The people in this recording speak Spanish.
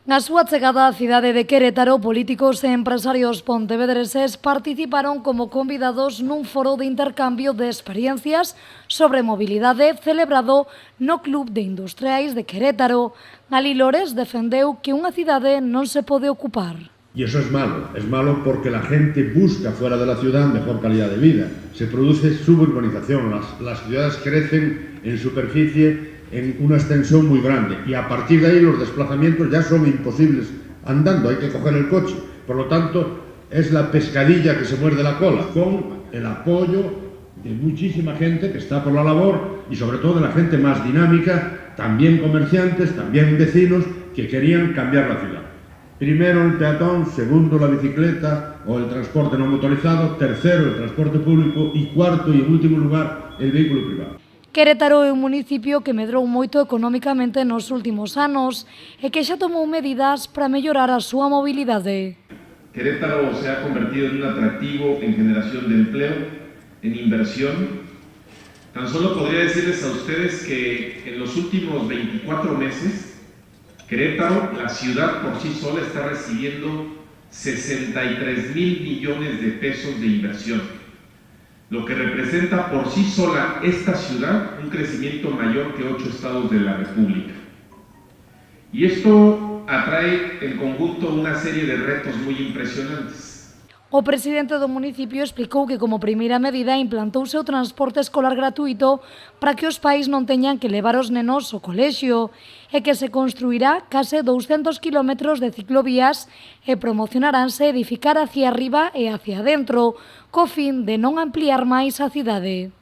Na súa chegada á cidade de Querétaro, políticos e empresarios pontevedreses participaron como convidados nun foro de intercambio de experiencias sobre mobilidade celebrado no Club de Industriais de Querétaro. Gali Lores defendeu que unha cidade non se pode ocupar. Y eso es malo porque la gente busca fuera de la ciudad mejor calidad de vida. Se produce suburbanización, las ciudades crecen en superficie en una extensión muy grande y a partir de ahí los desplazamientos ya son imposibles andando, hay que coger el coche. Por lo tanto, es la pescadilla que se muerde la cola, con el apoyo de muchísima gente que está por la labor y sobre todo de la gente más dinámica, también comerciantes, también vecinos que querían cambiar la ciudad. Primero el peatón, segundo la bicicleta o el transporte no motorizado, tercero el transporte público y cuarto y en último lugar el vehículo privado. Querétaro é un municipio que medrou moito económicamente nos últimos anos e que xa tomou medidas para mellorar a súa mobilidade. Querétaro se ha convertido en un atractivo en generación de empleo, en inversión. Tan solo podría decirles a ustedes que en los últimos 24 meses, Querétaro, la ciudad por sí sola, está recibiendo 63,000 millones de pesos de inversión, lo que representa por sí sola esta ciudad un crecimiento mayor que 8 estados de la República. Y esto atrae en conjunto una serie de retos muy impresionantes. O presidente do municipio explicou que como primeira medida implantouse o transporte escolar gratuito para que os pais non teñan que levar os nenos ao colexio e que se construirá case 200 kilómetros de ciclovías e promocionaránse edificar hacia arriba e hacia dentro, co fin de non ampliar máis a cidade.